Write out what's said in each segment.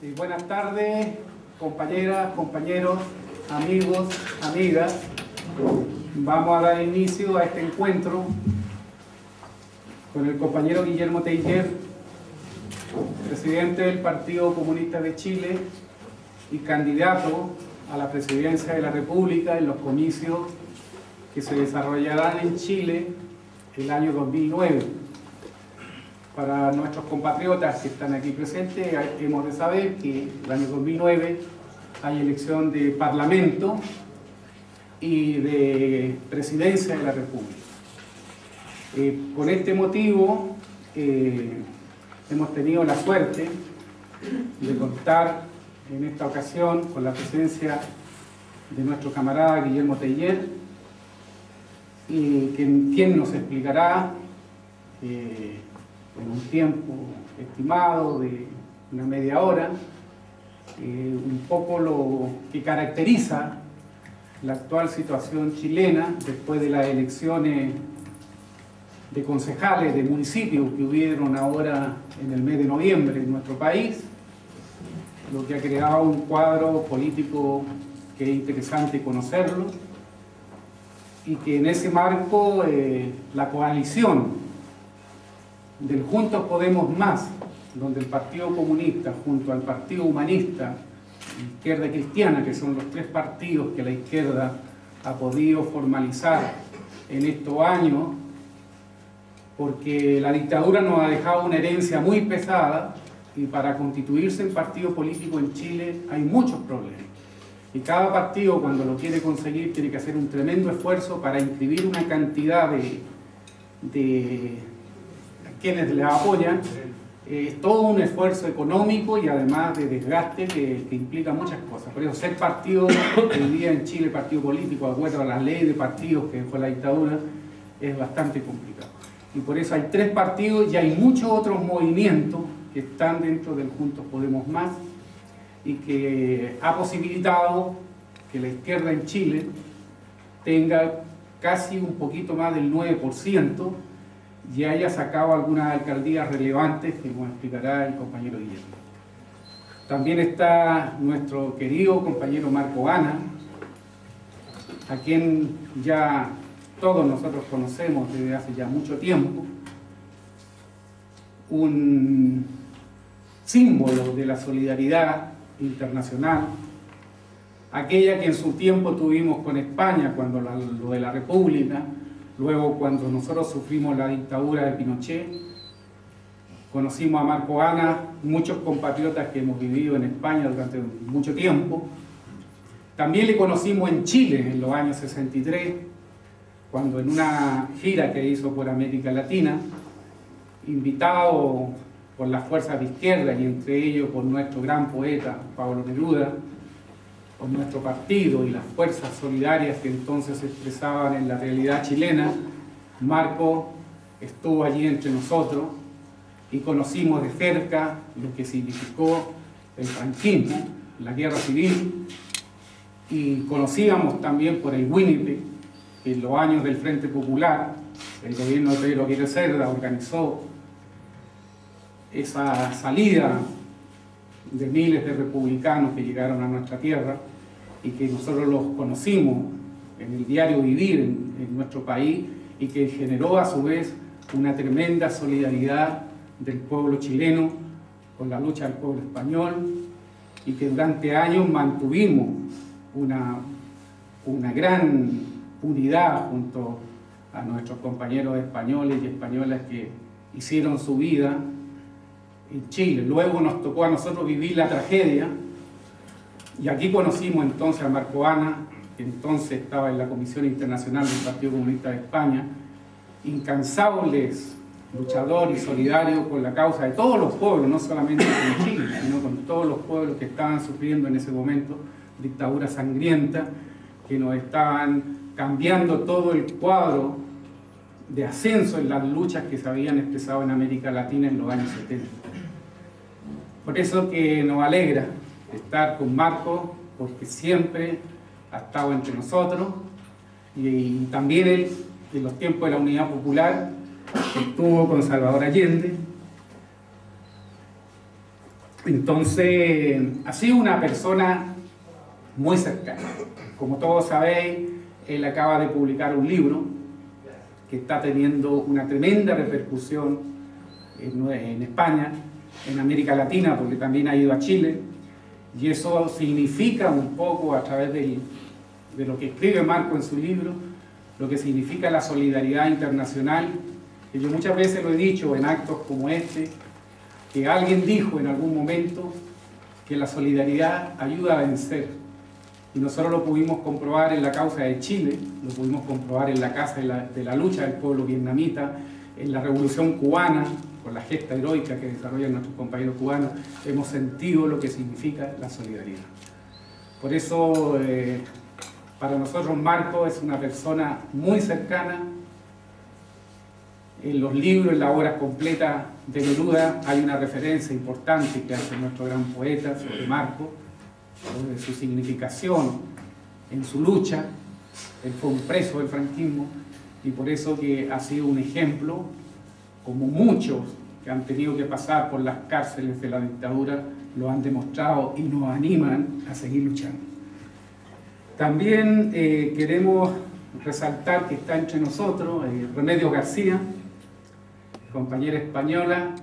Buenas tardes, compañeras, compañeros, amigos, amigas. Vamos a dar inicio a este encuentro con el compañero Guillermo Teillier, presidente del Partido Comunista de Chile y candidato a la presidencia de la República en los comicios que se desarrollarán en Chile el año 2009. Para nuestros compatriotas que están aquí presentes, hemos de saber que el año 2009 hay elección de Parlamento y de Presidencia de la República. Con este motivo hemos tenido la suerte de contar en esta ocasión con la presencia de nuestro camarada Guillermo Teillier, quien nos explicará en un tiempo estimado de una media hora, un poco lo que caracteriza la actual situación chilena después de las elecciones de concejales de municipios que hubieron ahora en el mes de noviembre en nuestro país, lo que ha creado un cuadro político que es interesante conocerlo, y que en ese marco la coalición del Juntos Podemos Más, donde el Partido Comunista junto al Partido Humanista, Izquierda Cristiana, que son los tres partidos que la izquierda ha podido formalizar en estos años, porque la dictadura nos ha dejado una herencia muy pesada, y para constituirse en partido político en Chile hay muchos problemas. Y cada partido, cuando lo quiere conseguir, tiene que hacer un tremendo esfuerzo para inscribir una cantidad de quienes le apoyan. Es todo un esfuerzo económico y además de desgaste que implica muchas cosas. Por eso ser partido, hoy día en Chile, partido político, de acuerdo a la ley de partidos que fue la dictadura, es bastante complicado. Y por eso hay tres partidos y hay muchos otros movimientos que están dentro del Juntos Podemos Más, y que ha posibilitado que la izquierda en Chile tenga casi un poquito más del 9% y haya sacado algunas alcaldías relevantes que nos explicará el compañero Guillermo. También está nuestro querido compañero Marco Ana, a quien ya todos nosotros conocemos desde hace ya mucho tiempo, un símbolo de la solidaridad internacional, aquella que en su tiempo tuvimos con España cuando lo de la República, luego cuando nosotros sufrimos la dictadura de Pinochet. Conocimos a Marco Ana, muchos compatriotas que hemos vivido en España durante mucho tiempo. También le conocimos en Chile en los años 63, cuando en una gira que hizo por América Latina, invitado por las fuerzas de izquierda y entre ellos por nuestro gran poeta Pablo Neruda, por nuestro partido y las fuerzas solidarias que entonces se expresaban en la realidad chilena, Marco estuvo allí entre nosotros y conocimos de cerca lo que significó el franquismo, la guerra civil, y conocíamos también por el Winnipeg, que en los años del Frente Popular, el gobierno de Pedro Aguirre Cerda organizó esa salida de miles de republicanos que llegaron a nuestra tierra y que nosotros los conocimos en el diario vivir en nuestro país, y que generó a su vez una tremenda solidaridad del pueblo chileno con la lucha del pueblo español, y que durante años mantuvimos una gran unidad junto a nuestros compañeros españoles y españolas que hicieron su vida en Chile. Luego nos tocó a nosotros vivir la tragedia, y aquí conocimos entonces a Marco Ana, que entonces estaba en la Comisión Internacional del Partido Comunista de España, incansables luchador y solidario con la causa de todos los pueblos, no solamente con Chile, sino con todos los pueblos que estaban sufriendo en ese momento dictadura sangrienta, que nos estaban cambiando todo el cuadro de ascenso en las luchas que se habían expresado en América Latina en los años 70. Por eso que nos alegra estar con Marco, porque siempre ha estado entre nosotros, y también él, en los tiempos de la Unidad Popular, estuvo con Salvador Allende, Entonces, ha sido una persona muy cercana. Como todos sabéis, él acaba de publicar un libro que está teniendo una tremenda repercusión en España, en América Latina, porque también ha ido a Chile, y eso significa un poco, a través de lo que escribe Marco en su libro, lo que significa la solidaridad internacional, que yo muchas veces lo he dicho en actos como este, que alguien dijo en algún momento que la solidaridad ayuda a vencer, y nosotros lo pudimos comprobar en la causa de Chile, lo pudimos comprobar en la casa de la lucha del pueblo vietnamita, en la revolución cubana, con la gesta heroica que desarrollan nuestros compañeros cubanos, hemos sentido lo que significa la solidaridad. Por eso, para nosotros Marco es una persona muy cercana. En los libros, en las obras completas de Neruda, hay una referencia importante que hace nuestro gran poeta sobre Marco, sobre su significación en su lucha. Él fue un preso del franquismo y por eso que ha sido un ejemplo, como muchos que han tenido que pasar por las cárceles de la dictadura lo han demostrado y nos animan a seguir luchando. También queremos resaltar que está entre nosotros Remedios García, compañera española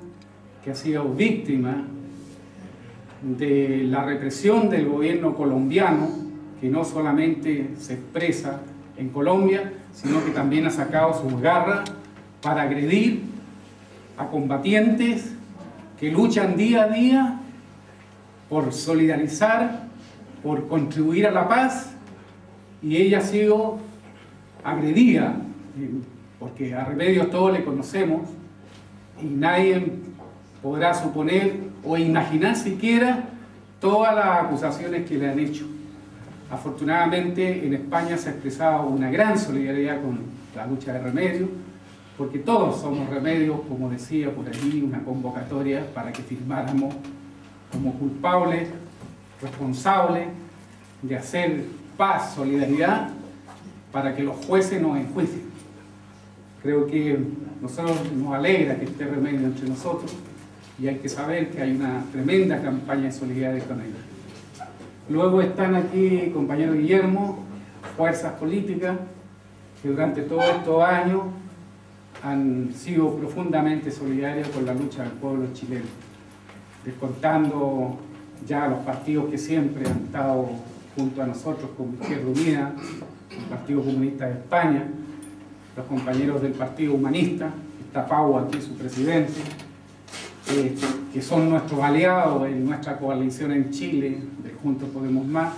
que ha sido víctima de la represión del gobierno colombiano, que no solamente se expresa en Colombia, sino que también ha sacado sus garras para agredir a combatientes que luchan día a día por solidarizar, por contribuir a la paz, y ella ha sido agredida, porque a Remedios todos le conocemos, y nadie podrá suponer o imaginar siquiera todas las acusaciones que le han hecho. Afortunadamente en España se ha expresado una gran solidaridad con la lucha de Remedios, porque todos somos Remedios, como decía por allí, una convocatoria para que firmáramos como culpables, responsables de hacer paz, solidaridad, para que los jueces nos enjuicien. Creo que nosotros nos alegra que esté Remedios entre nosotros y hay que saber que hay una tremenda campaña de solidaridad con ellos. Luego están aquí compañero Guillermo, fuerzas políticas que durante todos estos años han sido profundamente solidarios con la lucha del pueblo chileno, descontando ya los partidos que siempre han estado junto a nosotros como Izquierda Unida, el Partido Comunista de España, los compañeros del Partido Humanista, está Pau aquí, su presidente, que son nuestros aliados en nuestra coalición en Chile, de Juntos Podemos Más,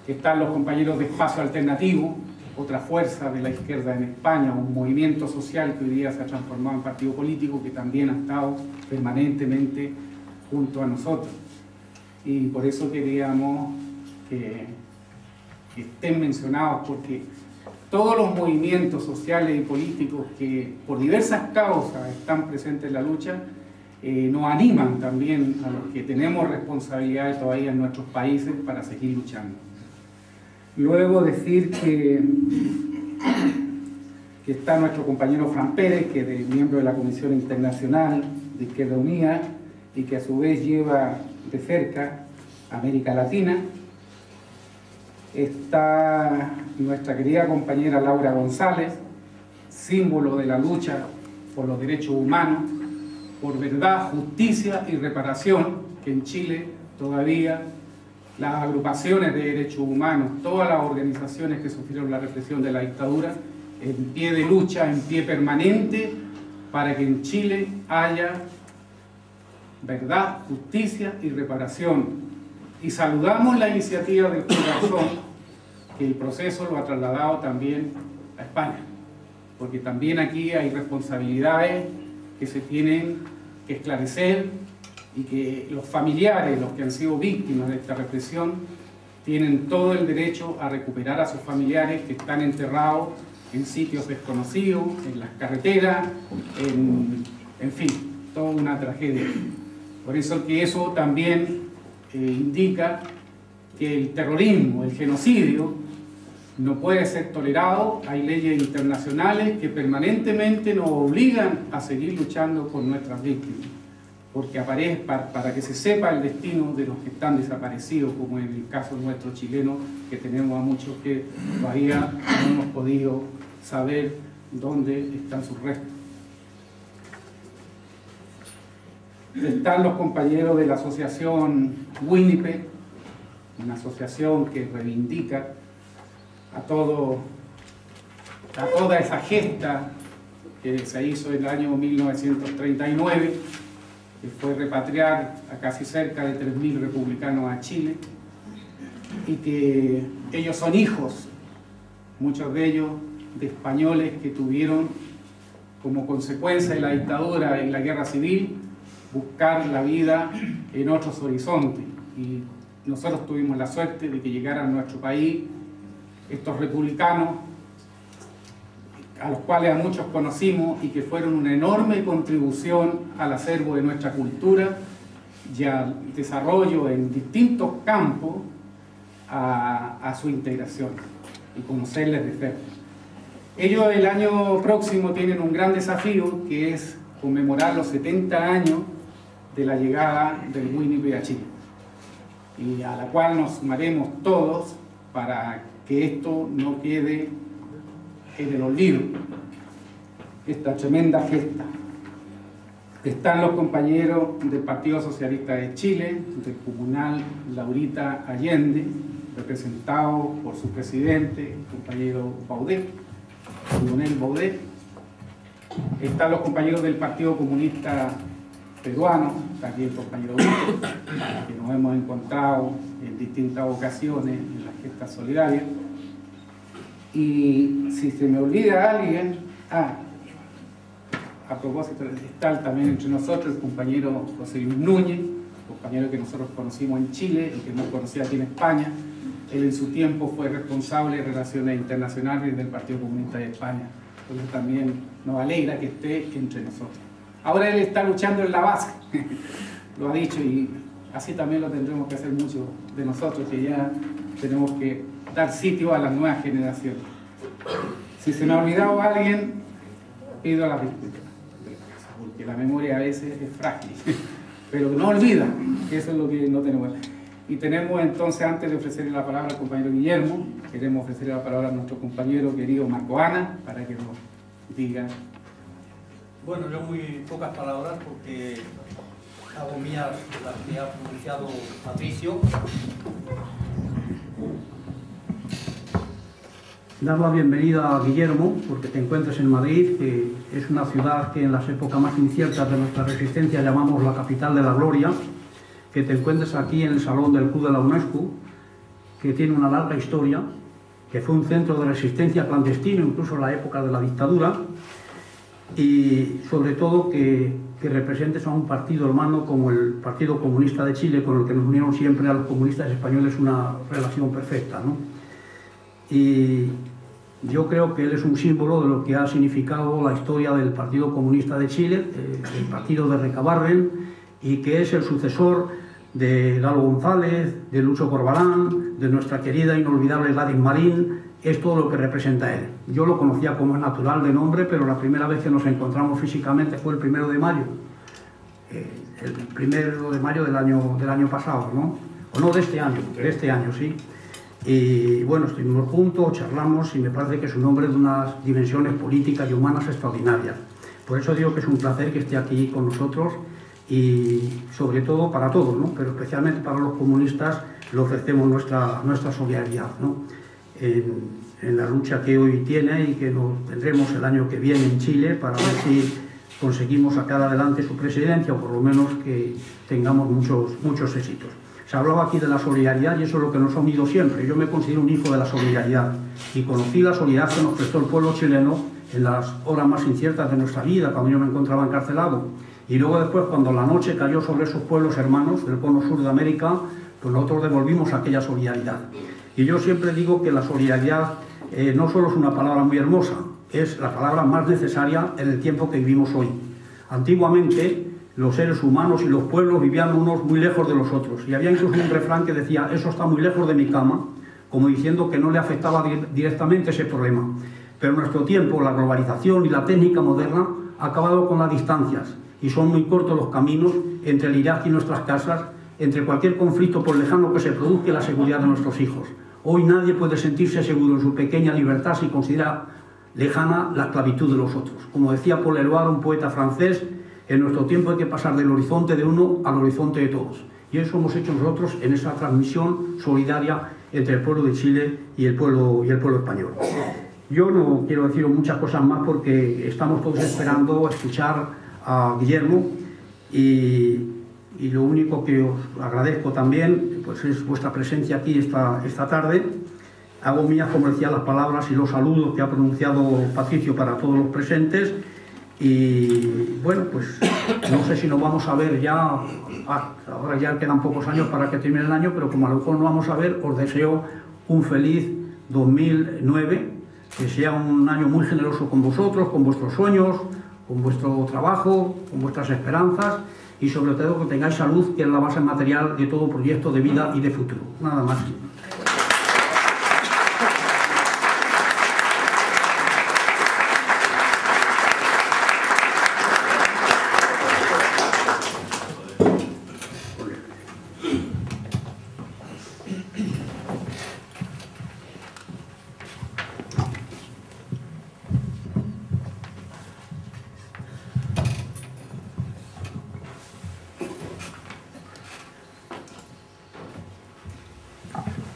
que están los compañeros de Espacio Alternativo, otra fuerza de la izquierda en España, un movimiento social que hoy día se ha transformado en partido político, que también ha estado permanentemente junto a nosotros. Y por eso queríamos que estén mencionados, porque todos los movimientos sociales y políticos que por diversas causas están presentes en la lucha, nos animan también a los que tenemos responsabilidades todavía en nuestros países para seguir luchando. Luego decir que está nuestro compañero Fran Pérez, que es miembro de la Comisión Internacional de Izquierda Unida y que a su vez lleva de cerca América Latina. Está nuestra querida compañera Laura González, símbolo de la lucha por los derechos humanos, por verdad, justicia y reparación, que en Chile todavía las agrupaciones de derechos humanos, todas las organizaciones que sufrieron la represión de la dictadura, en pie de lucha, en pie permanente, para que en Chile haya verdad, justicia y reparación. Y saludamos la iniciativa del corazón, que el proceso lo ha trasladado también a España, porque también aquí hay responsabilidades que se tienen que esclarecer y que los familiares, los que han sido víctimas de esta represión, tienen todo el derecho a recuperar a sus familiares que están enterrados en sitios desconocidos, en las carreteras, en fin, toda una tragedia. Por eso que eso también indica que el terrorismo, el genocidio, no puede ser tolerado. Hay leyes internacionales que permanentemente nos obligan a seguir luchando por nuestras víctimas. porque para que se sepa el destino de los que están desaparecidos, como en el caso nuestro chileno, que tenemos a muchos que todavía no hemos podido saber dónde están sus restos. Están los compañeros de la asociación Winnipeg, una asociación que reivindica a toda esa gesta que se hizo en el año 1939, que fue repatriar a casi cerca de 3.000 republicanos a Chile, y que ellos son hijos, muchos de ellos, de españoles que tuvieron como consecuencia de la dictadura y la guerra civil buscar la vida en otros horizontes. Y nosotros tuvimos la suerte de que llegaran a nuestro país estos republicanos, a los cuales a muchos conocimos y que fueron una enorme contribución al acervo de nuestra cultura y al desarrollo en distintos campos a su integración y conocerles de cerca. Ellos el año próximo tienen un gran desafío, que es conmemorar los 70 años de la llegada del Winnipeg a Chile, y a la cual nos sumaremos todos para que esto no quede en el olvido, esta tremenda gesta. Están los compañeros del Partido Socialista de Chile, del comunal Laurita Allende, representado por su presidente, el compañero Baudet, Leonel Baudet. Están los compañeros del Partido Comunista Peruano, está aquí el compañero Vito, que nos hemos encontrado en distintas ocasiones en las gestas solidarias. Y si se me olvida alguien, a propósito, está también entre nosotros el compañero José Luis Núñez, compañero que nosotros conocimos en Chile y que no conocía aquí en España. Él en su tiempo fue responsable de Relaciones Internacionales del Partido Comunista de España. Entonces también nos alegra que esté entre nosotros. Ahora él está luchando en la base, lo ha dicho, y así también lo tendremos que hacer muchos de nosotros, que ya tenemos que dar sitio a las nuevas generaciones. Si se me ha olvidado alguien, pido las disculpas, porque la memoria a veces es frágil, pero no olvida, que eso es lo que no tenemos. Y tenemos entonces, antes de ofrecerle la palabra al compañero Guillermo, queremos ofrecerle la palabra a nuestro compañero querido Marco Ana, para que nos diga. Bueno, yo muy pocas palabras porque hago mías las que ha pronunciado Patricio. Dar la bienvenida a Guillermo, porque te encuentras en Madrid, que es una ciudad que en las épocas más inciertas de nuestra resistencia llamamos la capital de la gloria, que te encuentres aquí en el Salón del Club de la UNESCO, que tiene una larga historia, que fue un centro de resistencia clandestino incluso en la época de la dictadura, y sobre todo que representes a un partido hermano como el Partido Comunista de Chile, con el que nos unieron siempre a los comunistas españoles una relación perfecta, ¿no? Y yo creo que él es un símbolo de lo que ha significado la historia del Partido Comunista de Chile, el partido de Recabarren, y que es el sucesor de Galo González, de Lucho Corbalán, de nuestra querida e inolvidable Gladys Marín. Es todo lo que representa él. Yo lo conocía como es natural de nombre, pero la primera vez que nos encontramos físicamente fue el 1 de mayo. El 1 de mayo del año pasado, ¿no? O no, de este año, sí. Y bueno, estuvimos juntos, charlamos, y me parece que es un hombre de unas dimensiones políticas y humanas extraordinarias. Por eso digo que es un placer que esté aquí con nosotros, y sobre todo para todos, ¿no? Pero especialmente para los comunistas le ofrecemos nuestra solidaridad, ¿no? En la lucha que hoy tiene y que nos tendremos el año que viene en Chile, para ver si conseguimos sacar adelante su presidencia, o por lo menos que tengamos muchos éxitos. Se hablaba aquí de la solidaridad, y eso es lo que nos ha unido siempre. Yo me considero un hijo de la solidaridad, y conocí la solidaridad que nos prestó el pueblo chileno en las horas más inciertas de nuestra vida, cuando yo me encontraba encarcelado. Y luego después, cuando la noche cayó sobre esos pueblos hermanos del cono sur de América, pues nosotros devolvimos aquella solidaridad. Y yo siempre digo que la solidaridad no solo es una palabra muy hermosa, es la palabra más necesaria en el tiempo que vivimos hoy. Antiguamente, los seres humanos y los pueblos vivían unos muy lejos de los otros, y había incluso un refrán que decía: eso está muy lejos de mi cama, como diciendo que no le afectaba directamente ese problema. Pero en nuestro tiempo, la globalización y la técnica moderna ha acabado con las distancias, y son muy cortos los caminos entre el Irak y nuestras casas, entre cualquier conflicto por lejano que se produzca y la seguridad de nuestros hijos. Hoy nadie puede sentirse seguro en su pequeña libertad si considera lejana la esclavitud de los otros. Como decía Paul Eluard, un poeta francés, en nuestro tiempo hay que pasar del horizonte de uno al horizonte de todos. Y eso hemos hecho nosotros en esa transmisión solidaria entre el pueblo de Chile y el pueblo español. Yo no quiero deciros muchas cosas más porque estamos todos esperando escuchar a Guillermo y lo único que os agradezco también pues es vuestra presencia aquí esta tarde. Hago mías, como decía, las palabras y los saludos que ha pronunciado Patricio para todos los presentes y bueno, pues no sé si nos vamos a ver ya, ahora ya quedan pocos años para que termine el año, pero como a lo mejor no vamos a ver, os deseo un feliz 2009, que sea un año muy generoso con vosotros, con vuestros sueños, con vuestro trabajo, con vuestras esperanzas y sobre todo que tengáis salud, que es la base material de todo proyecto de vida y de futuro. Nada más.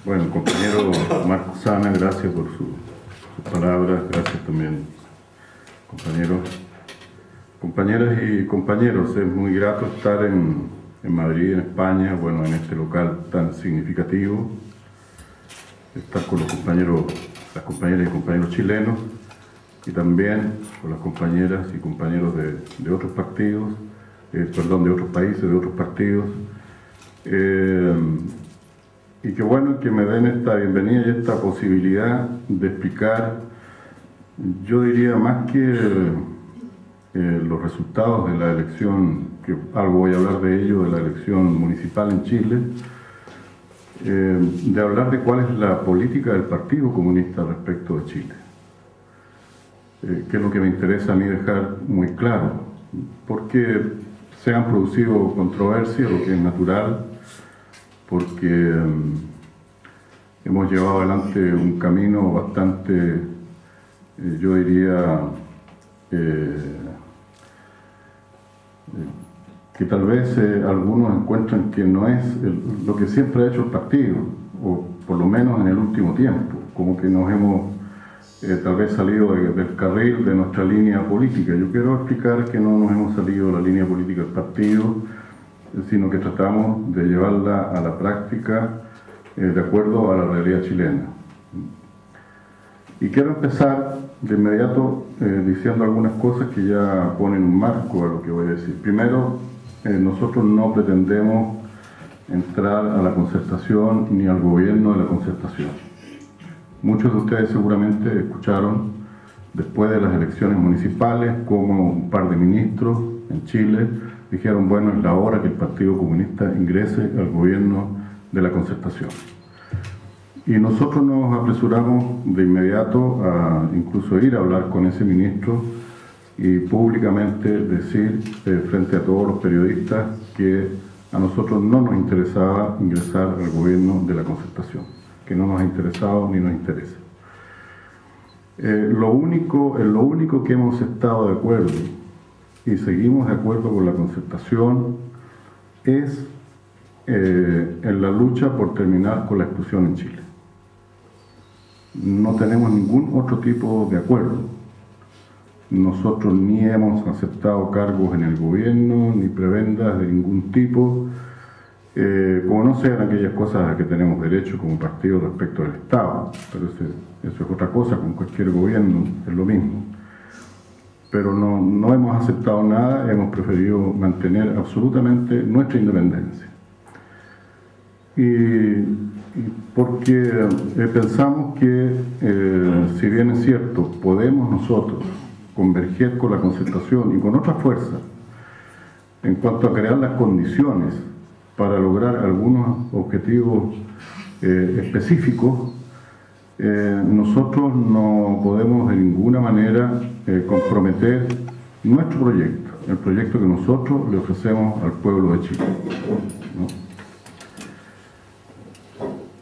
Bueno, compañero Marco Sana, gracias por sus palabras, gracias también, compañeras y compañeros. Es muy grato estar en Madrid, en España, bueno, en este local tan significativo, estar con los compañeros, las compañeras y compañeros chilenos y también con las compañeras y compañeros de otros partidos, de otros países, de otros partidos. Y qué bueno que me den esta bienvenida y esta posibilidad de explicar, yo diría más que los resultados de la elección, que algo voy a hablar de ello, de la elección municipal en Chile, de hablar de cuál es la política del Partido Comunista respecto de Chile. Que es lo que me interesa a mí dejar muy claro, porque se han producido controversias, lo que es natural, porque hemos llevado adelante un camino bastante, yo diría, que tal vez algunos encuentran que no es lo que siempre ha hecho el partido, o por lo menos en el último tiempo, como que nos hemos tal vez salido del carril de nuestra línea política. Yo quiero explicar que no nos hemos salido de la línea política del partido, sino que tratamos de llevarla a la práctica de acuerdo a la realidad chilena. Y quiero empezar de inmediato diciendo algunas cosas que ya ponen un marco a lo que voy a decir. Primero, nosotros no pretendemos entrar a la concertación ni al gobierno de la concertación. Muchos de ustedes seguramente escucharon después de las elecciones municipales como un par de ministros en Chile dijeron, bueno, es la hora que el Partido Comunista ingrese al gobierno de la concertación. Y nosotros nos apresuramos de inmediato a incluso ir a hablar con ese ministro y públicamente decir frente a todos los periodistas que a nosotros no nos interesaba ingresar al gobierno de la concertación, que no nos ha interesado ni nos interesa. Lo único que hemos estado de acuerdo y seguimos de acuerdo con la concertación es en la lucha por terminar con la exclusión en Chile. No tenemos ningún otro tipo de acuerdo. Nosotros ni hemos aceptado cargos en el gobierno, ni prebendas de ningún tipo, como no sean aquellas cosas a que tenemos derecho como partido respecto del Estado, pero eso es otra cosa, con cualquier gobierno es lo mismo. Pero no hemos aceptado nada, hemos preferido mantener absolutamente nuestra independencia. Y porque pensamos que, si bien es cierto, podemos nosotros converger con la concertación y con otras fuerzas en cuanto a crear las condiciones para lograr algunos objetivos específicos, nosotros no podemos de ninguna manera comprometer nuestro proyecto, el proyecto que nosotros le ofrecemos al pueblo de Chile, ¿no?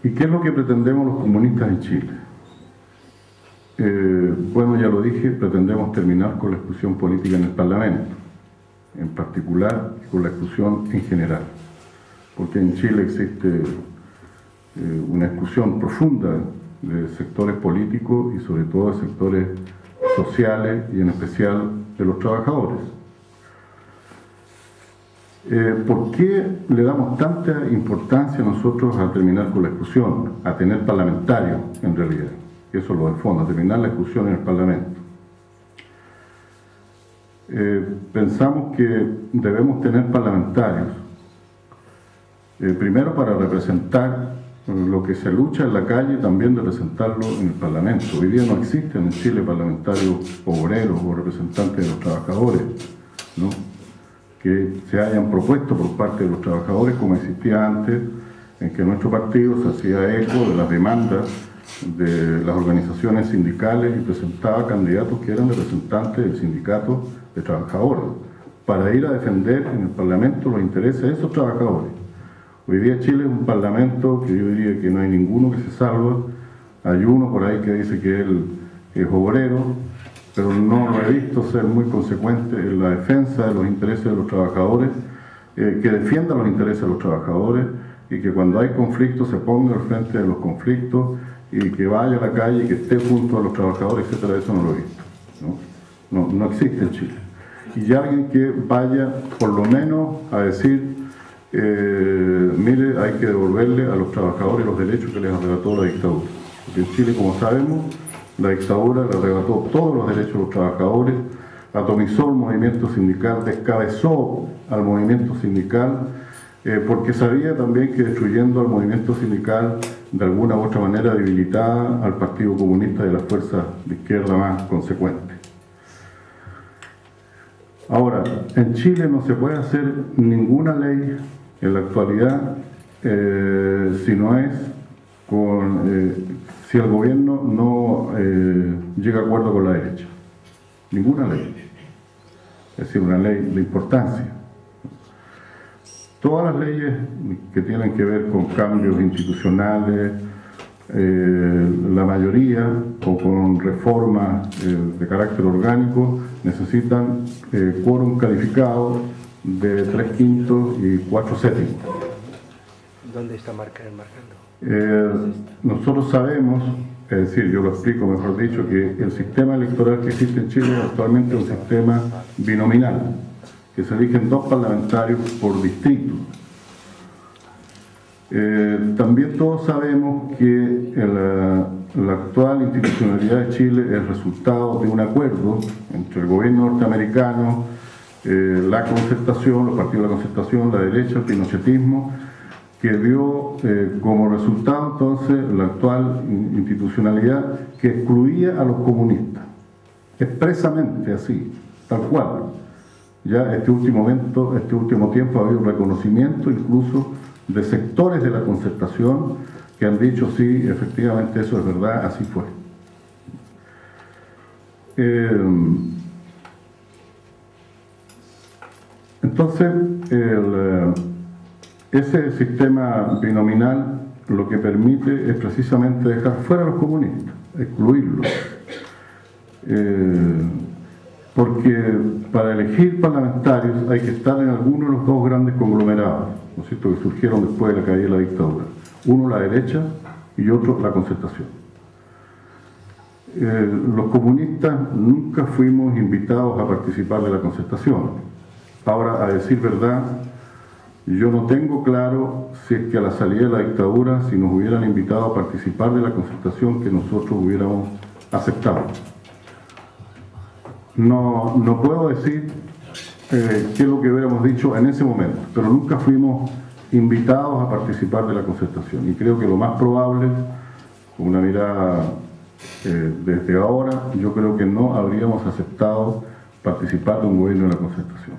¿Y qué es lo que pretendemos los comunistas en Chile? Bueno, ya lo dije, pretendemos terminar con la exclusión política en el Parlamento, en particular y con la exclusión en general, porque en Chile existe una exclusión profunda de sectores políticos y sobre todo de sectores sociales y en especial de los trabajadores. ¿Por qué le damos tanta importancia nosotros a terminar con la exclusión? A tener parlamentarios, en realidad. Eso es lo de fondo, a terminar la exclusión en el Parlamento. Pensamos que debemos tener parlamentarios, primero para representar lo que se lucha en la calle, también representarlo en el Parlamento. Hoy día no existen en Chile parlamentarios obreros o representantes de los trabajadores, ¿no?, que se hayan propuesto por parte de los trabajadores, como existía antes, en que nuestro partido se hacía eco de las demandas de las organizaciones sindicales y presentaba candidatos que eran representantes del sindicato de trabajadores, para ir a defender en el Parlamento los intereses de esos trabajadores. Hoy día Chile es un parlamento que yo diría que no hay ninguno que se salva. Hay uno por ahí que dice que él es obrero, pero no lo he visto ser muy consecuente en la defensa de los intereses de los trabajadores, que defienda los intereses de los trabajadores y que cuando hay conflictos se ponga al frente de los conflictos y que vaya a la calle y que esté junto a los trabajadores, etcétera. Eso no lo he visto, ¿no? No existe en Chile. Y alguien que vaya por lo menos a decir, mire, hay que devolverle a los trabajadores los derechos que les arrebató la dictadura. Porque en Chile, como sabemos, la dictadura le arrebató todos los derechos a los trabajadores, atomizó el movimiento sindical, descabezó al movimiento sindical, porque sabía también que destruyendo al movimiento sindical, de alguna u otra manera debilitaba al Partido Comunista y a las fuerzas de izquierda más consecuentes. Ahora, en Chile no se puede hacer ninguna ley en la actualidad si no es si el gobierno no llega a acuerdo con la derecha. Ninguna ley. Es decir, una ley de importancia. Todas las leyes que tienen que ver con cambios institucionales, la mayoría, o con reformas de carácter orgánico, necesitan quórum calificado de 3/5 y 4/7. ¿Dónde está marcando? Nosotros sabemos, es decir, yo lo explico mejor dicho, que el sistema electoral que existe en Chile actualmente es un sistema binominal, que se eligen 2 parlamentarios por distrito. También todos sabemos que la actual institucionalidad de Chile es el resultado de un acuerdo entre el gobierno norteamericano, la concertación, los partidos de la concertación, la derecha, el pinochetismo, que dio como resultado entonces la actual institucionalidad que excluía a los comunistas, expresamente así, tal cual. Ya este último tiempo ha habido un reconocimiento incluso de sectores de la concertación que han dicho sí, efectivamente eso es verdad, así fue. Entonces, ese sistema binominal lo que permite es precisamente dejar fuera a los comunistas, excluirlos. Porque para elegir parlamentarios hay que estar en alguno de los 2 grandes conglomerados, ¿no es cierto?, que surgieron después de la caída de la dictadura. Uno la derecha y otro la concertación. Los comunistas nunca fuimos invitados a participar de la concertación. Ahora, a decir verdad, yo no tengo claro si es que a la salida de la dictadura, si nos hubieran invitado a participar de la concertación, que nosotros hubiéramos aceptado. No puedo decir qué es lo que hubiéramos dicho en ese momento, pero nunca fuimos invitados a participar de la concertación. Y creo que lo más probable, con una mirada desde ahora, yo creo que no habríamos aceptado participar de un gobierno de la concertación.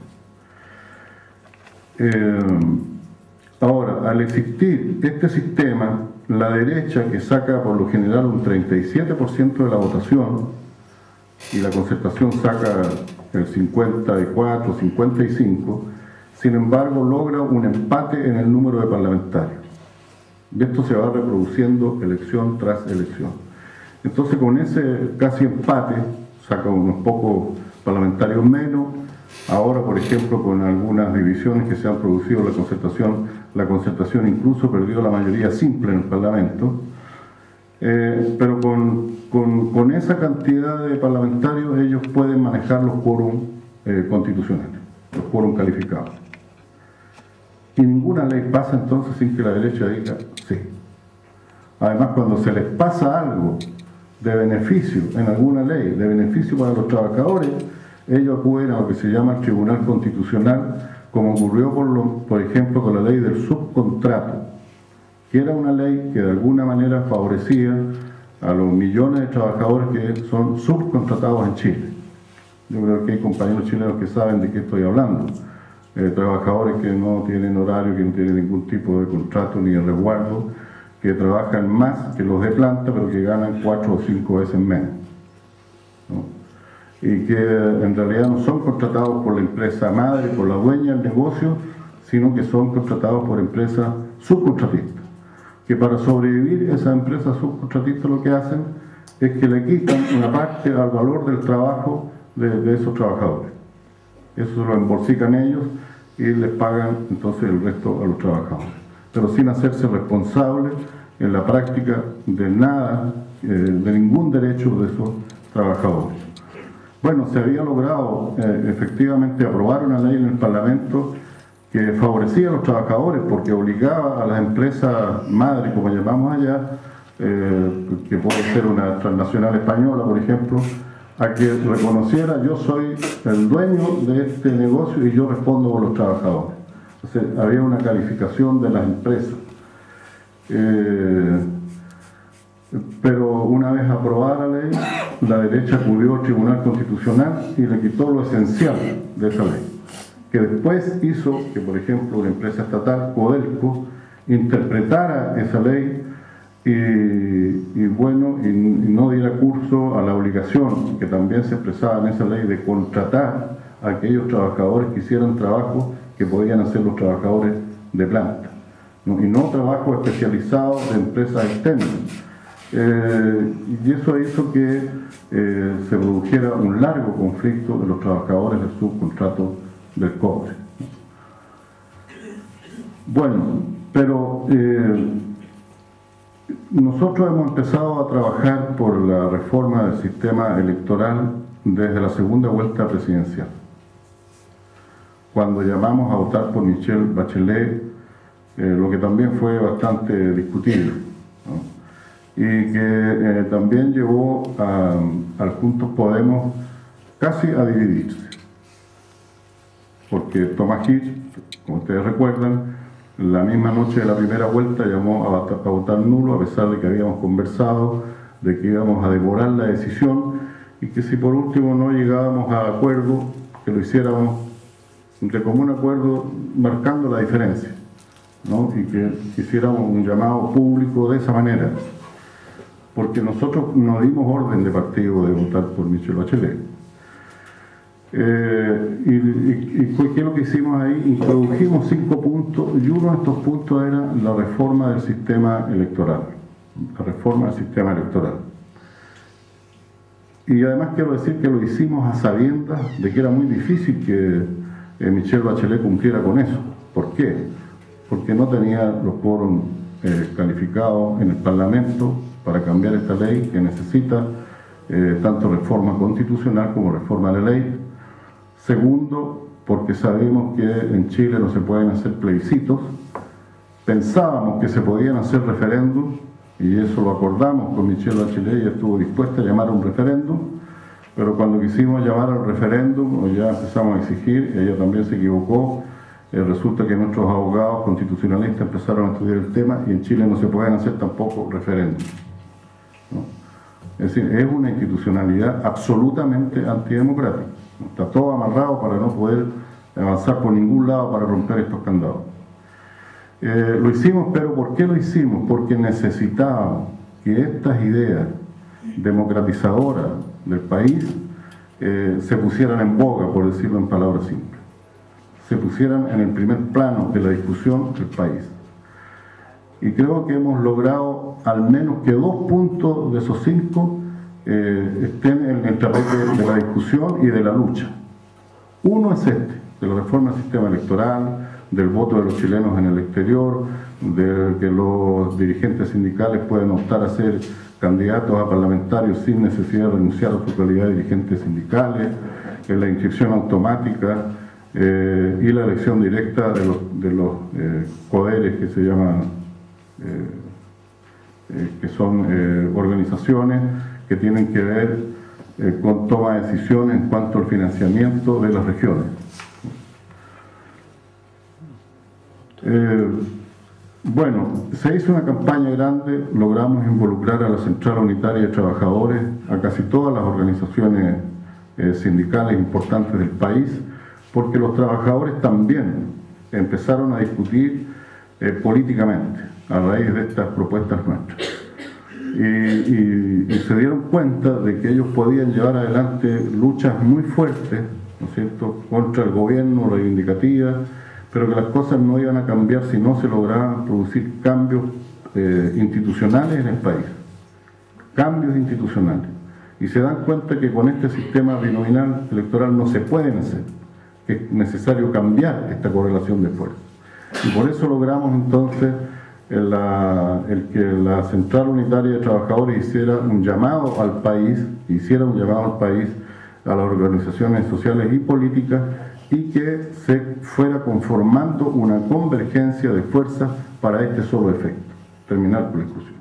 Ahora, al existir este sistema, la derecha, que saca por lo general un 37% de la votación, y la Concertación saca el 54, 55, sin embargo logra un empate en el número de parlamentarios. Y esto se va reproduciendo elección tras elección. Entonces con ese casi empate, saca unos pocos parlamentarios menos. Ahora, por ejemplo, con algunas divisiones que se han producido en la Concertación incluso perdió la mayoría simple en el Parlamento. Pero con esa cantidad de parlamentarios ellos pueden manejar los quórum constitucionales, los quórum calificados. Y ninguna ley pasa entonces sin que la derecha diga sí. Además, cuando se les pasa algo de beneficio en alguna ley, de beneficio para los trabajadores, ellos acuden a lo que se llama el Tribunal Constitucional, como ocurrió por ejemplo con la ley del subcontrato, que era una ley que de alguna manera favorecía a los millones de trabajadores que son subcontratados en Chile. Yo creo que hay compañeros chilenos que saben de qué estoy hablando. Trabajadores que no tienen horario, que no tienen ningún tipo de contrato ni de resguardo, que trabajan más que los de planta, pero que ganan 4 o 5 veces menos, ¿no? Y que en realidad no son contratados por la empresa madre, por la dueña del negocio, sino que son contratados por empresas subcontratistas, que para sobrevivir esas empresas subcontratistas lo que hacen es que le quitan una parte al valor del trabajo de esos trabajadores. Eso se lo embolsican ellos y les pagan entonces el resto a los trabajadores, pero sin hacerse responsables en la práctica de nada, de ningún derecho de esos trabajadores. Bueno, se había logrado efectivamente aprobar una ley en el Parlamento que favorecía a los trabajadores porque obligaba a las empresas madres, como llamamos allá, que puede ser una transnacional española, por ejemplo, a que reconociera: yo soy el dueño de este negocio y yo respondo por los trabajadores. Entonces había una calificación de las empresas. Pero una vez aprobada la ley, la derecha acudió al Tribunal Constitucional y le quitó lo esencial de esa ley, que después hizo que, por ejemplo, una empresa estatal, Codelco, interpretara esa ley y no diera curso a la obligación que también se expresaba en esa ley de contratar a aquellos trabajadores que hicieran trabajo que podían hacer los trabajadores de planta, ¿no? Y no trabajo especializado de empresas externas. Y eso hizo que se produjera un largo conflicto de los trabajadores del subcontrato del cobre. Bueno, pero nosotros hemos empezado a trabajar por la reforma del sistema electoral desde la segunda vuelta presidencial, cuando llamamos a votar por Michelle Bachelet, lo que también fue bastante discutido, ¿no? Y que también llevó al Juntos Podemos casi a dividirse, porque Tomás Hitch, como ustedes recuerdan, la misma noche de la primera vuelta llamó a votar nulo, a pesar de que habíamos conversado de que íbamos a demorar la decisión y que si por último no llegábamos a acuerdo, que lo hiciéramos de común acuerdo, marcando la diferencia, ¿no? Y que hiciéramos un llamado público de esa manera, porque nosotros no dimos orden de partido de votar por Michelle Bachelet. ¿Qué es lo que hicimos ahí? Introdujimos 5 puntos, y uno de estos puntos era la reforma del sistema electoral. La reforma del sistema electoral. Y además quiero decir que lo hicimos a sabiendas de que era muy difícil que Michelle Bachelet cumpliera con eso. ¿Por qué? Porque no tenía los quórum calificados en el Parlamento para cambiar esta ley que necesita tanto reforma constitucional como reforma de la ley. Segundo, porque sabemos que en Chile no se pueden hacer plebiscitos. Pensábamos que se podían hacer referéndums, y eso lo acordamos con Michelle Bachelet, ella estuvo dispuesta a llamar a un referéndum, pero cuando quisimos llamar al referéndum, ya empezamos a exigir, ella también se equivocó. Resulta que nuestros abogados constitucionalistas empezaron a estudiar el tema y en Chile no se pueden hacer tampoco referéndums, ¿no? Es decir, es una institucionalidad absolutamente antidemocrática. Está todo amarrado para no poder avanzar por ningún lado para romper estos candados. Lo hicimos, pero ¿por qué lo hicimos? Porque necesitábamos que estas ideas democratizadoras del país se pusieran en boga, por decirlo en palabras simples, se pusieran en el primer plano de la discusión del país. Y creo que hemos logrado al menos que 2 puntos de esos 5 estén en el tapete de la discusión y de la lucha. Uno es de la reforma del sistema electoral, del voto de los chilenos en el exterior, de que los dirigentes sindicales pueden optar a ser candidatos a parlamentarios sin necesidad de renunciar a su calidad de dirigentes sindicales, la inscripción automática y la elección directa de los poderes que se llaman, que son organizaciones que tienen que ver con toma de decisiones en cuanto al financiamiento de las regiones. Bueno, se hizo una campaña grande, logramos involucrar a la Central Unitaria de Trabajadores, a casi todas las organizaciones sindicales importantes del país, porque los trabajadores también empezaron a discutir políticamente a raíz de estas propuestas nuestras. Y se dieron cuenta de que ellos podían llevar adelante luchas muy fuertes, ¿no es cierto?, contra el gobierno, reivindicativas, pero que las cosas no iban a cambiar si no se lograban producir cambios institucionales en el país. Cambios institucionales. Y se dan cuenta que con este sistema binominal electoral no se pueden hacer, que es necesario cambiar esta correlación de fuerzas. Y por eso logramos entonces el que la Central Unitaria de Trabajadores hiciera un llamado al país, a las organizaciones sociales y políticas, y que se fuera conformando una convergencia de fuerzas para este solo efecto, terminar con la exclusión.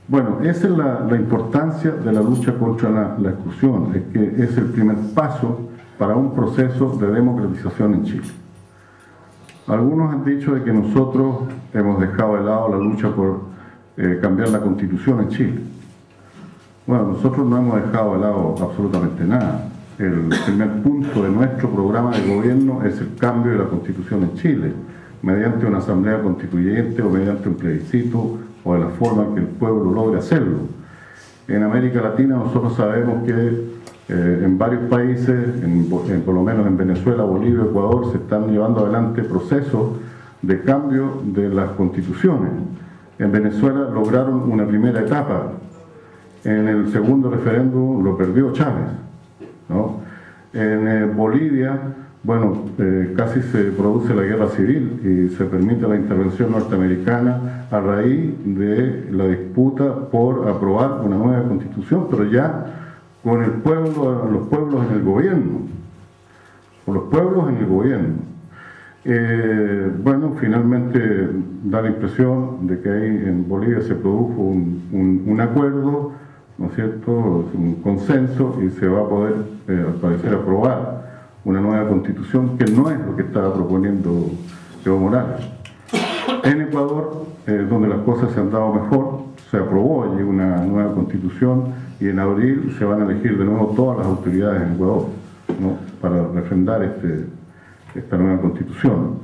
Bueno, esa es la importancia de la lucha contra la exclusión, es que es el primer paso para un proceso de democratización en Chile. Algunos han dicho de que nosotros hemos dejado de lado la lucha por cambiar la Constitución en Chile. Bueno, nosotros no hemos dejado de lado absolutamente nada. El primer punto de nuestro programa de gobierno es el cambio de la Constitución en Chile, mediante una asamblea constituyente o mediante un plebiscito o de la forma que el pueblo logre hacerlo. En América Latina nosotros sabemos que en varios países, por lo menos en Venezuela, Bolivia, Ecuador, se están llevando adelante procesos de cambio de las constituciones. En Venezuela lograron una primera etapa. En el segundo referéndum lo perdió Chávez, ¿no? En Bolivia, bueno, casi se produce la guerra civil y se permite la intervención norteamericana a raíz de la disputa por aprobar una nueva constitución, pero ya con el pueblo, los pueblos en el gobierno, con los pueblos en el gobierno. Bueno, finalmente da la impresión de que ahí en Bolivia se produjo un acuerdo, ¿no es cierto?, un consenso, y se va a poder, al parecer, aprobar una nueva constitución, que no es lo que estaba proponiendo Evo Morales. En Ecuador, donde las cosas se han dado mejor, se aprobó allí una nueva constitución, y en abril se van a elegir de nuevo todas las autoridades en Ecuador, ¿no?, para refrendar esta nueva constitución.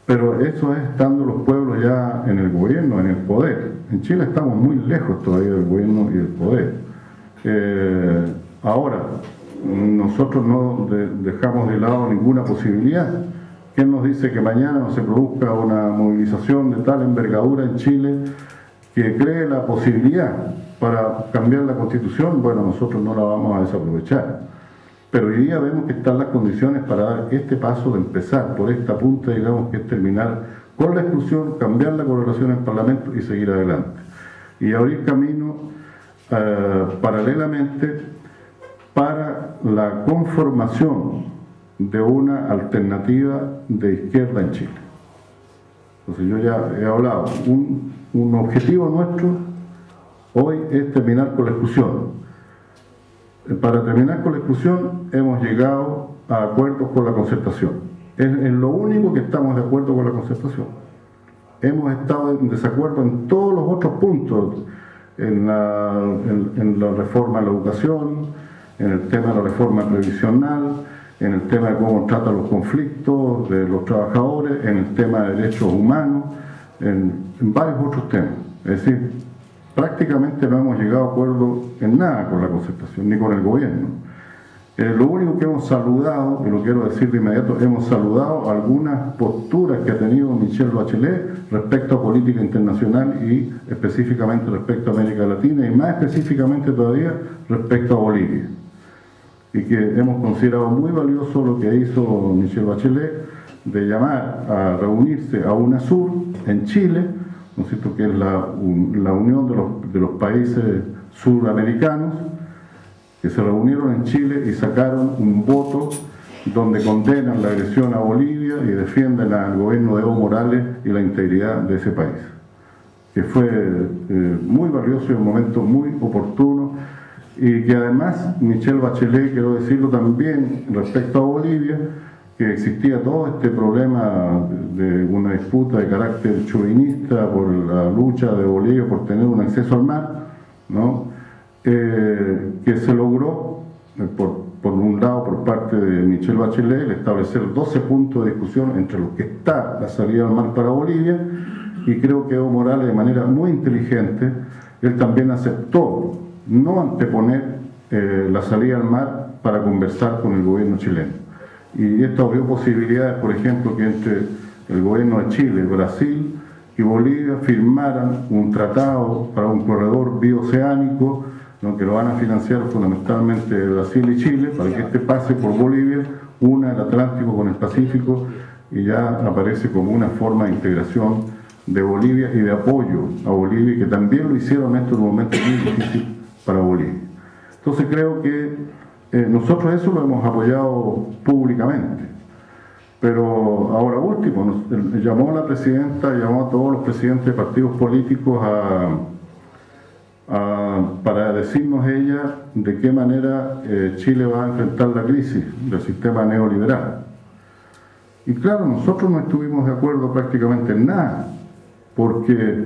Pero eso es estando los pueblos ya en el gobierno, en el poder. En Chile estamos muy lejos todavía del gobierno y del poder. Ahora, nosotros no dejamos de lado ninguna posibilidad. ¿Quién nos dice que mañana no se produzca una movilización de tal envergadura en Chile que cree la posibilidad para cambiar la Constitución? Bueno, nosotros no la vamos a desaprovechar. Pero hoy día vemos que están las condiciones para dar este paso de empezar por esta punta, digamos, que es terminar con la exclusión, cambiar la correlación en el Parlamento y seguir adelante. Y abrir camino paralelamente para la conformación de una alternativa de izquierda en Chile. Entonces yo ya he hablado, un objetivo nuestro hoy es terminar con la exclusión. Para terminar con la exclusión hemos llegado a acuerdos con la concertación. Es lo único que estamos de acuerdo con la concertación. Hemos estado en desacuerdo en todos los otros puntos, en la reforma de la educación, en el tema de la reforma previsional, en el tema de cómo trata los conflictos de los trabajadores, en el tema de derechos humanos, en varios otros temas. Es decir, prácticamente no hemos llegado a acuerdo en nada con la concertación, ni con el gobierno. Lo único que hemos saludado, y lo quiero decir de inmediato, hemos saludado algunas posturas que ha tenido Michelle Bachelet respecto a política internacional y específicamente respecto a América Latina y más específicamente todavía respecto a Bolivia. Y que hemos considerado muy valioso lo que hizo Michelle Bachelet de llamar a reunirse a UNASUR en Chile, ¿no es cierto?, que es la unión de los países suramericanos, que se reunieron en Chile y sacaron un voto donde condenan la agresión a Bolivia y defienden al gobierno de Evo Morales y la integridad de ese país, que fue muy valioso y un momento muy oportuno, y que además Michelle Bachelet, quiero decirlo también respecto a Bolivia, que existía todo este problema de una disputa de carácter chauvinista por la lucha de Bolivia por tener un acceso al mar, ¿no? Que se logró, por un lado, por parte de Michelle Bachelet, el establecer 12 puntos de discusión entre los que está la salida al mar para Bolivia, y creo que Evo Morales, de manera muy inteligente, él también aceptó no anteponer la salida al mar para conversar con el gobierno chileno. Y esto abrió posibilidades, por ejemplo, que entre el gobierno de Chile, Brasil y Bolivia firmaran un tratado para un corredor bioceánico, ¿no?, que lo van a financiar fundamentalmente Brasil y Chile, para que este pase por Bolivia, una el Atlántico con el Pacífico, y ya aparece como una forma de integración de Bolivia y de apoyo a Bolivia, que también lo hicieron en estos momentos muy difíciles para Bolivia. Entonces creo que nosotros eso lo hemos apoyado públicamente. Pero ahora último, llamó a la presidenta, llamó a todos los presidentes de partidos políticos para decirnos ella de qué manera Chile va a enfrentar la crisis del sistema neoliberal. Y claro, nosotros no estuvimos de acuerdo prácticamente en nada, porque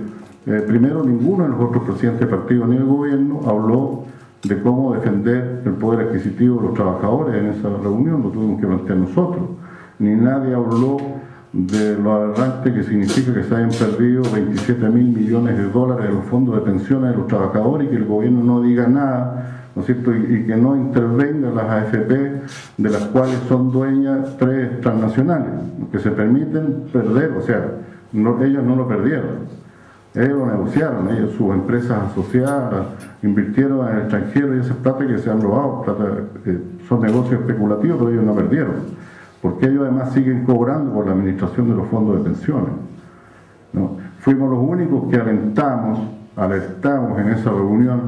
primero ninguno de los otros presidentes de partido ni el gobierno habló de cómo defender el poder adquisitivo de los trabajadores en esa reunión, lo tuvimos que plantear nosotros. Ni nadie habló de lo aberrante que significa que se hayan perdido 27.000 millones de dólares de los fondos de pensiones de los trabajadores y que el gobierno no diga nada, ¿no es cierto?, y que no intervengan las AFP, de las cuales son dueñas 3 transnacionales, que se permiten perder, o sea, ellos no lo perdieron. Ellos lo negociaron, ellos, sus empresas asociadas, invirtieron en el extranjero y esa plata que se han robado, son negocios especulativos, pero ellos no perdieron, porque ellos además siguen cobrando por la administración de los fondos de pensiones, ¿no? Fuimos los únicos que alertamos en esa reunión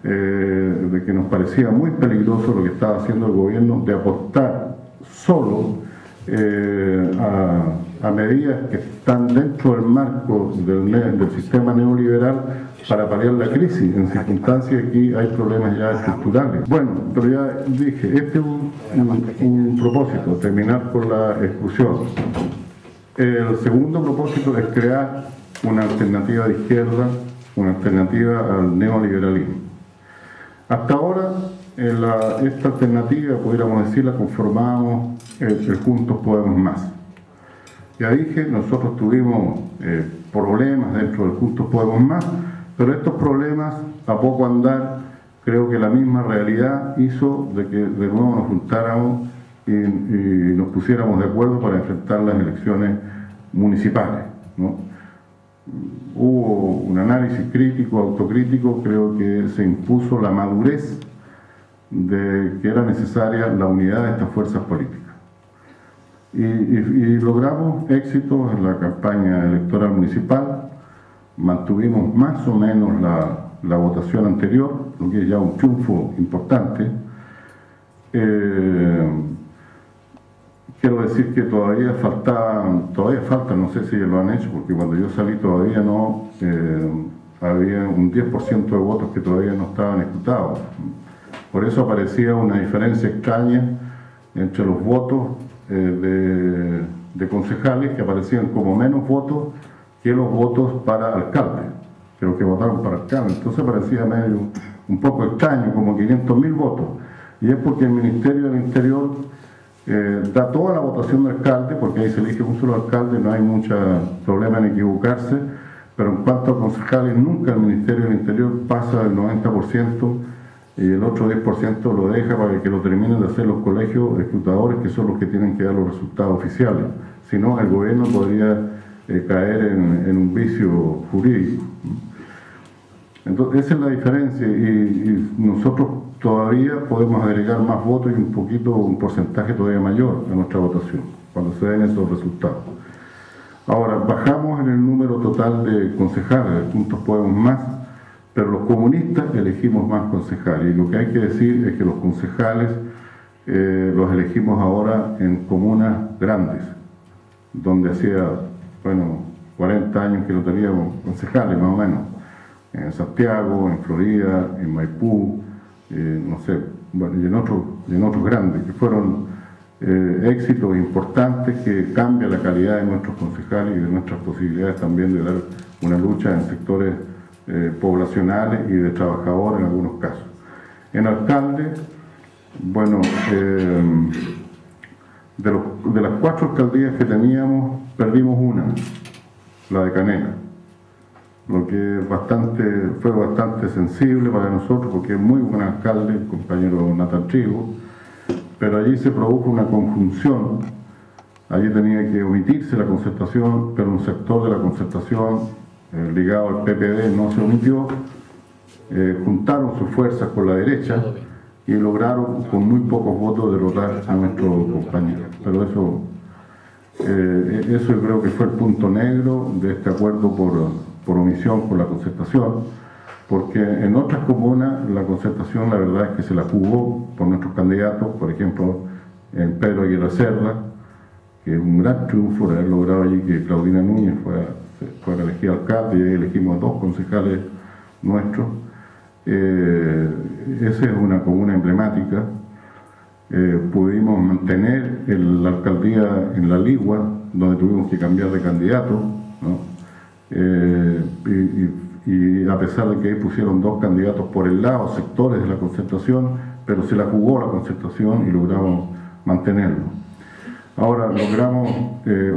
de que nos parecía muy peligroso lo que estaba haciendo el gobierno de apostar solo a medidas que están dentro del marco del sistema neoliberal para paliar la crisis, en circunstancias aquí hay problemas ya estructurales. Bueno, pero ya dije, este es un propósito, terminar con la exclusión. El segundo propósito es crear una alternativa de izquierda, una alternativa al neoliberalismo. Hasta ahora, esta alternativa, pudiéramos decir, la conformábamos el Juntos Podemos Más. Ya dije, nosotros tuvimos problemas dentro del Juntos Podemos Más, pero estos problemas, a poco andar, creo que la misma realidad hizo de que de nuevo nos juntáramos y nos pusiéramos de acuerdo para enfrentar las elecciones municipales, ¿no? Hubo un análisis crítico, autocrítico, creo que se impuso la madurez de que era necesaria la unidad de estas fuerzas políticas. Y logramos éxitos en la campaña electoral municipal, mantuvimos más o menos la votación anterior, lo que es ya un triunfo importante. Quiero decir que todavía falta, no sé si lo han hecho, porque cuando yo salí todavía no, había un 10% de votos que todavía no estaban escrutados. Por eso aparecía una diferencia extraña entre los votos de concejales, que aparecían como menos votos que los votos para alcalde, que los que votaron para alcalde. Entonces parecía medio un poco extraño, como 500.000 votos. Y es porque el Ministerio del Interior da toda la votación de alcalde, porque ahí se elige un solo alcalde, no hay mucho problema en equivocarse, pero en cuanto a concejales, nunca el Ministerio del Interior pasa del 90% y el otro 10% lo deja para que lo terminen de hacer los colegios escrutadores, que son los que tienen que dar los resultados oficiales. Si no, el gobierno podría caer en un vicio jurídico. Entonces, esa es la diferencia y nosotros todavía podemos agregar más votos y un porcentaje todavía mayor a nuestra votación, cuando se den esos resultados. Ahora, bajamos en el número total de concejales, Juntos Podemos más, pero los comunistas elegimos más concejales. Y lo que hay que decir es que los concejales los elegimos ahora en comunas grandes, donde hacía, 40 años que no teníamos concejales, más o menos. En Santiago, en Florida, en Maipú, y en otros grandes, que fueron éxitos importantes que cambian la calidad de nuestros concejales y de nuestras posibilidades también de dar una lucha en sectores poblacionales y de trabajadores en algunos casos. En alcalde, de las 4 alcaldías que teníamos, perdimos una, la de Canela, lo que fue bastante sensible para nosotros, porque es muy buen alcalde, el compañero Nathan Trigo, pero allí se produjo una conjunción, allí tenía que omitirse la concertación, pero un sector de la concertación ligado al PPD no se omitió, juntaron sus fuerzas con la derecha y lograron con muy pocos votos derrotar a nuestro compañero. Pero eso yo creo que fue el punto negro de este acuerdo por omisión con la concertación, porque en otras comunas la concertación la verdad es que se la jugó por nuestros candidatos, por ejemplo en Pedro Aguirre Cerda, que es un gran triunfo de haber logrado allí que Claudina Núñez fuera elegida alcalde, y ahí elegimos 2 concejales nuestros. Esa es una comuna emblemática. Pudimos mantener la alcaldía en La Ligua, donde tuvimos que cambiar de candidato, ¿no? Y a pesar de que ahí pusieron 2 candidatos por el lado, sectores de la concertación, pero se la jugó la concertación y logramos mantenerlo. Ahora logramos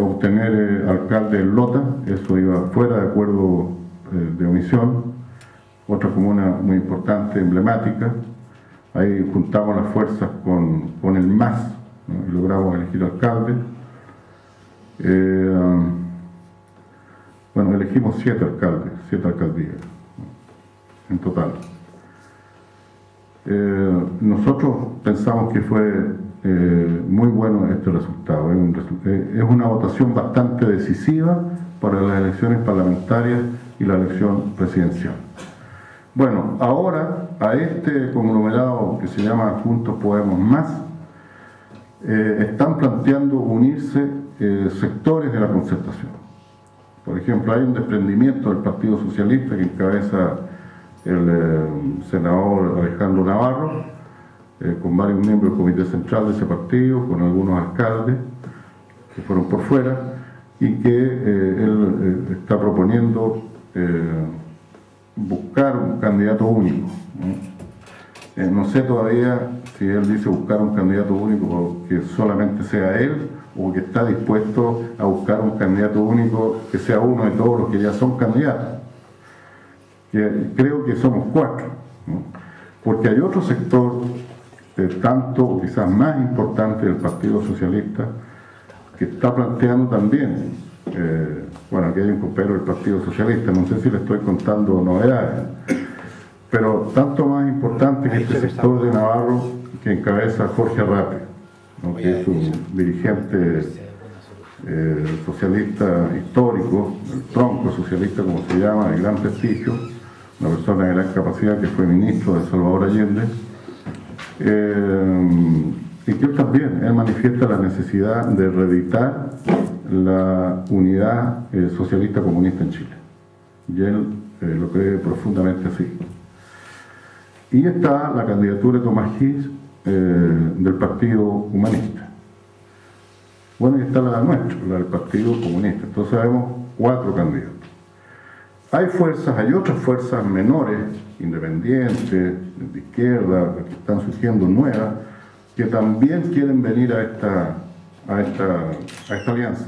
obtener alcalde en Lota, eso iba fuera de acuerdo de omisión, otra comuna muy importante, emblemática. Ahí juntamos las fuerzas con el MAS, ¿no? Y logramos elegir alcalde. Elegimos 7 alcaldías, ¿no? En total. Nosotros pensamos que fue muy bueno este resultado. Es una votación bastante decisiva para las elecciones parlamentarias y la elección presidencial. Bueno, ahora a este conglomerado que se llama Juntos Podemos Más, están planteando unirse sectores de la concertación. Por ejemplo, hay un desprendimiento del Partido Socialista que encabeza el senador Alejandro Navarro, con varios miembros del Comité Central de ese partido, con algunos alcaldes que fueron por fuera, y que él está proponiendo buscar un candidato único, ¿no? No sé todavía si él dice buscar un candidato único que solamente sea él, o que está dispuesto a buscar un candidato único que sea uno de todos los que ya son candidatos. Creo que somos 4, ¿no? Porque hay otro sector, tanto o quizás más importante del Partido Socialista, que está planteando también, aquí hay un compañero del Partido Socialista, no sé si le estoy contando novedades, pero tanto más importante que este sector de Navarro que encabeza Jorge Arrate, ¿no? Que es un dirigente socialista histórico, el tronco socialista como se llama, de gran prestigio, una persona de gran capacidad que fue ministro de Salvador Allende, y que él manifiesta la necesidad de reeditar la unidad socialista comunista en Chile, y él lo cree profundamente así. Y está la candidatura de Tomás Gis del Partido Humanista. Bueno, y está la nuestra, la del Partido Comunista. Entonces vemos 4 candidatos. Hay otras fuerzas menores, independientes, de izquierda, que están surgiendo nuevas, que también quieren venir a esta alianza.